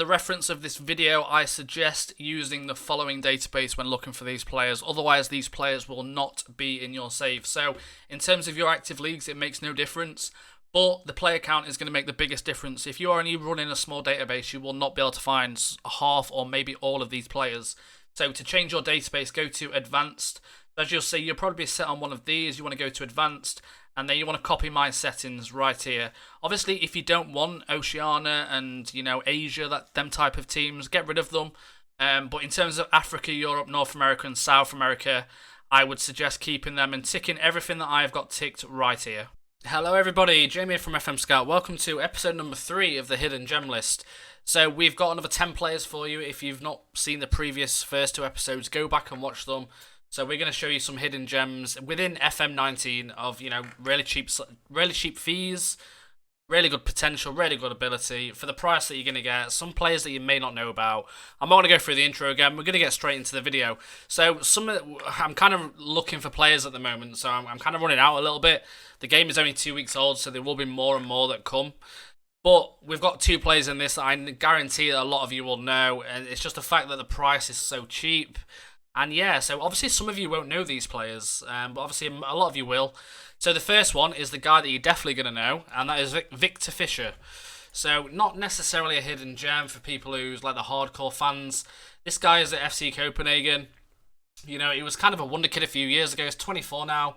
the reference of this video, I suggest using the following database when looking for these players. Otherwise, these players will not be in your save. So, in terms of your active leagues, it makes no difference. But the player count is going to make the biggest difference. If you are only running a small database, you will not be able to find half or maybe all of these players. So, to change your database, go to Advanced. As you'll see, you'll probably be set on one of these. You want to go to Advanced, and then you want to copy my settings right here. Obviously, if you don't want Oceania and, Asia, them type of teams, get rid of them. But in terms of Africa, Europe, North America, and South America, I would suggest keeping them and ticking everything that I've got ticked right here. Hello everybody, Jamie from FM Scout. Welcome to episode number 3 of the Hidden Gem List. So we've got another 10 players for you. If you've not seen the previous first 2 episodes, go back and watch them. So we're going to show you some hidden gems within FM19 of, really cheap fees, really good potential, really good ability for the price that you're going to get. Some players that you may not know about. I'm not going to go through the intro again. We're going to get straight into the video. So I'm kind of looking for players at the moment. So I'm kind of running out a little bit. The game is only 2 weeks old, so there will be more and more that come. But we've got 2 players in this that I guarantee that a lot of you will know. And it's just the fact that the price is so cheap. And yeah, so obviously some of you won't know these players, but obviously a lot of you will. So the first one is the guy that you're definitely going to know, and that is Victor Fischer. So not necessarily a hidden gem for people who's like the hardcore fans. This guy is at FC Copenhagen. He was kind of a wonder kid a few years ago. He's 24 now.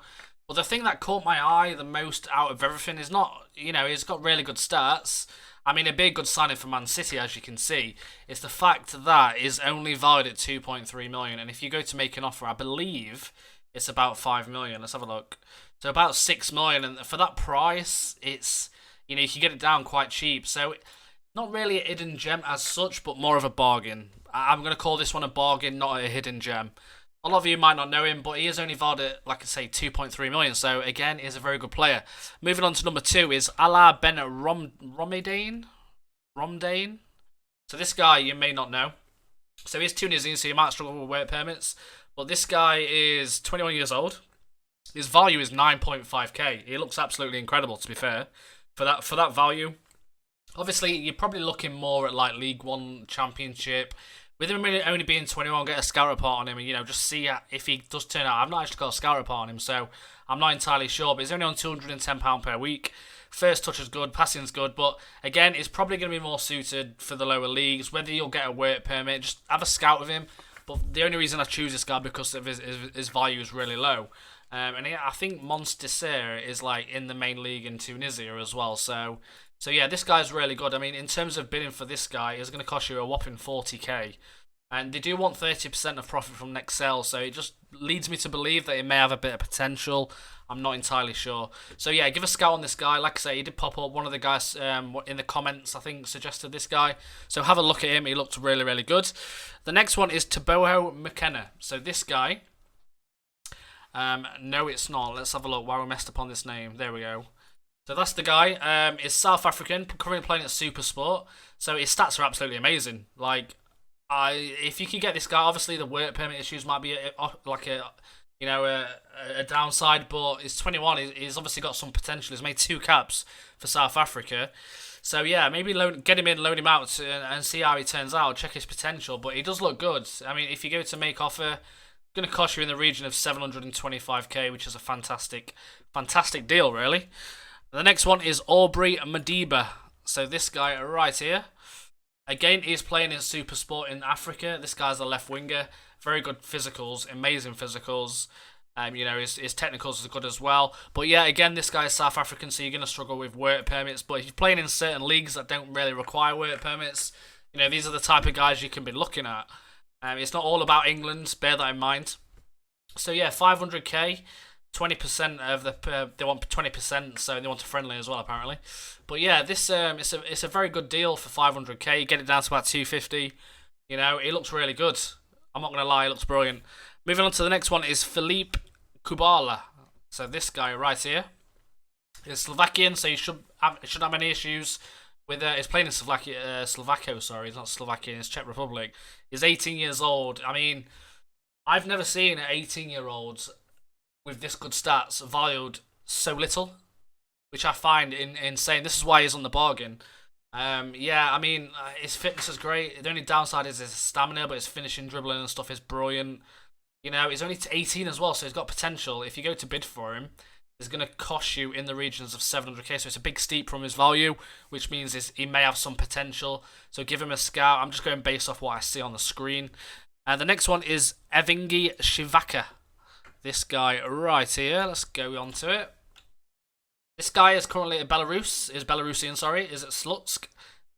But the thing that caught my eye the most out of everything is not, he's got really good stats. I mean, a big good signing for Man City, as you can see. It's the fact that is only valued at 2.3 million. And if you go to make an offer, I believe it's about 5 million. Let's have a look. So about 6 million. And for that price, it's, you can get it down quite cheap. So not really a hidden gem as such, but more of a bargain. I'm going to call this one a bargain, not a hidden gem. A lot of you might not know him, but he is only valued at, like I say, 2.3 million. So, again, he's a very good player. Moving on to number 2 is Ala Ben Romdane. So, this guy you may not know. So, he's Tunisian, so you might struggle with work permits. But this guy is 21 years old. His value is 9.5k. He looks absolutely incredible, to be fair, for that value. Obviously, you're probably looking more at, like, League One Championship. With him only being 21, get a scout report on him and, just see if he does turn out. I've not actually got a scout report on him, so I'm not entirely sure. But he's only on £210 per week. First touch is good, passing's good. But, again, it's probably going to be more suited for the lower leagues. Whether you'll get a work permit, just have a scout with him. But the only reason I choose this guy because of his value is really low. I think Mons Desir is, like, in the main league in Tunisia as well. So yeah, this guy's really good. I mean, in terms of bidding for this guy, it's going to cost you a whopping 40k. And they do want 30% of profit from next sale, so it just leads me to believe that it may have a bit of potential. I'm not entirely sure. So yeah, give a scout on this guy. Like I say, he did pop up. One of the guys in the comments, I think, suggested this guy. So have a look at him. He looked really, really good. The next one is Teboho McKenna. So this guy... no, it's not. Let's have a look. Why we messed up on this name. There we go. So that's the guy. He's South African, currently playing at Super Sport. So his stats are absolutely amazing. Like, if you can get this guy, obviously the work permit issues might be a downside. But he's 21. He's obviously got some potential. He's made 2 caps for South Africa. So yeah, maybe get him in, loan him out, and see how he turns out. Check his potential. But he does look good. I mean, if you go to make offer, it's going to cost you in the region of 725k, which is a fantastic deal, really. The next one is Aubrey Madiba. So this guy right here, again, he's playing in Super Sport in Africa. This guy's a left winger, very good physicals, amazing physicals. His technicals are good as well. But yeah, again, this guy is South African, so you're going to struggle with work permits. But if you're playing in certain leagues that don't really require work permits, these are the type of guys you can be looking at. It's not all about England, bear that in mind. So yeah, 500k. 20% of they want 20%, so they want a friendly as well apparently. But yeah, this it's a very good deal for 500k. You get it down to about 250. It looks really good. I'm not gonna lie, it looks brilliant. Moving on to the next one is Filip Kubala. So this guy right here is Slovakian, so you shouldn't have any issues with. He's playing in Slovakia. Sorry, it's not Slovakian. It's Czech Republic. He's 18 years old. I mean, I've never seen an 18-year-old with this good stats valued so little, which I find insane. This is why he's on the bargain. Yeah, I mean, his fitness is great. The only downside is his stamina, but his finishing, dribbling, and stuff is brilliant. You know, he's only 18 as well, so he's got potential. If you go to bid for him, it's going to cost you in the regions of 700k, so it's a big steep from his value, which means he may have some potential. So give him a scout. I'm just going based off what I see on the screen. And the next one is Evingi Shivaka. This guy right here. Let's go on to it. This guy is currently at Belarusian, sorry, is at Slutsk.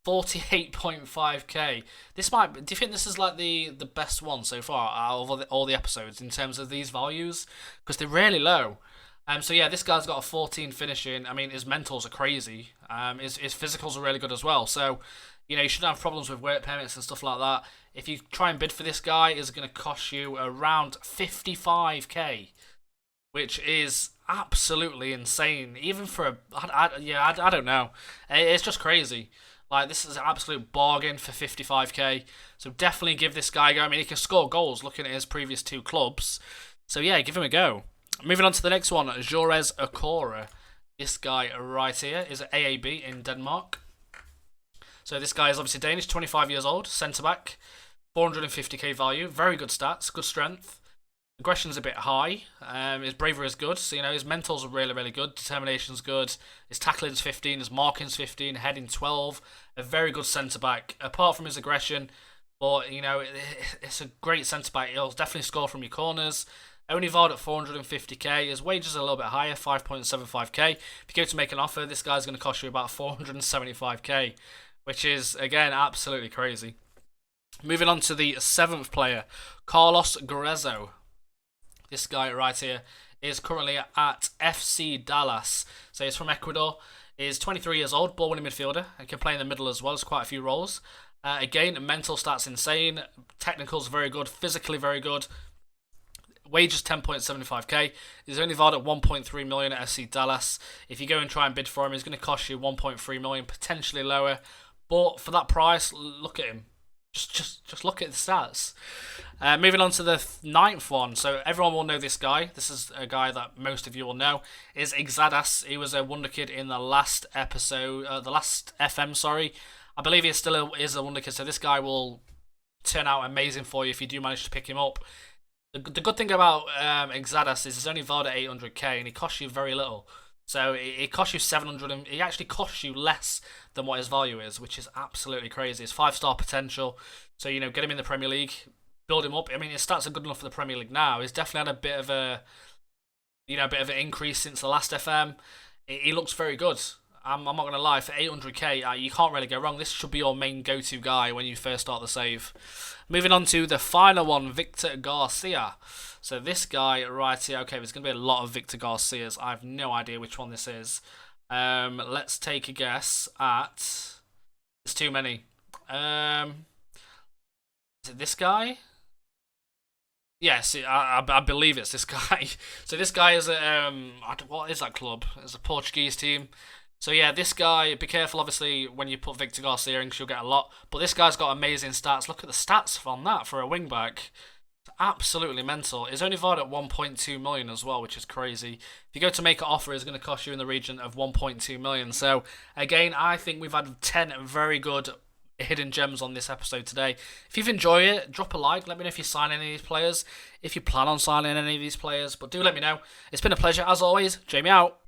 48.5k. This might. Do you think this is like the best one so far out of all the episodes in terms of these values? Because they're really low. So yeah, this guy's got a 14 finishing. I mean, his mentals are crazy. His physicals are really good as well. So, you know, you shouldn't have problems with work permits and stuff like that. If you try and bid for this guy, it's going to cost you around 55k, which is absolutely insane. Even for I don't know. It's just crazy. Like, this is an absolute bargain for 55k. So definitely give this guy a go. I mean, he can score goals looking at his previous two clubs. So yeah, give him a go. Moving on to the next one, Jores Okora. This guy right here is at AAB in Denmark. So this guy is obviously Danish, 25 years old, centre-back, 450k value, very good stats, good strength. Aggression's a bit high. His bravery is good. So, you know, his mentals are really, really good. Determination's good. His tackling's 15. His marking's 15. Heading 12. A very good centre-back. Apart from his aggression, but, you know, it's a great centre-back. He'll definitely score from your corners. Only valued at 450k. His wages are a little bit higher, 5.75k. If you go to make an offer, this guy's going to cost you about 475k, which is, again, absolutely crazy. Moving on to the 7th player, Carlos Guerrero. This guy right here is currently at FC Dallas. So he's from Ecuador. He's 23 years old, ball-winning midfielder, and can play in the middle as well. There's quite a few roles. Again, mental stats insane. Technicals very good. Physically very good. Wages 10.75k. He's only valued at 1.3 million at FC Dallas. If you go and try and bid for him, he's going to cost you 1.3 million, potentially lower. But for that price, look at him. Just look at the stats. Moving on to the 9th one. So everyone will know this guy. This is a guy that most of you will know. Is Exadas. He was a wonder kid in the last episode, the last FM, sorry. I believe he still is a wonder kid. So this guy will turn out amazing for you if you do manage to pick him up. The good thing about Exadas is he's only valued at 800k and he costs you very little. So it costs you 700, and it actually costs you less than what his value is, which is absolutely crazy. It's 5-star potential. So, you know, get him in the Premier League, build him up. I mean, his stats are good enough for the Premier League now. He's definitely had a bit of an increase since the last FM. He looks very good. I'm not going to lie, for 800k, you can't really go wrong. This should be your main go-to guy when you first start the save. Moving on to the final one, Victor Garcia. So this guy right here, okay, there's going to be a lot of Victor Garcias. I have no idea which one this is. Let's take a guess at... There's too many. Is it this guy? Yes, I believe it's this guy. So this guy is a... what is that club? It's a Portuguese team. So yeah, this guy, be careful obviously when you put Victor Garcia in because you'll get a lot. But this guy's got amazing stats. Look at the stats on that for a wing-back. It's absolutely mental. It's only valued at 1.2 million as well, which is crazy. If you go to make an offer, it's going to cost you in the region of 1.2 million. So again, I think we've had 10 very good hidden gems on this episode today. If you've enjoyed it, drop a like. Let me know if you sign any of these players, if you plan on signing any of these players. But do let me know. It's been a pleasure as always. Jamie out.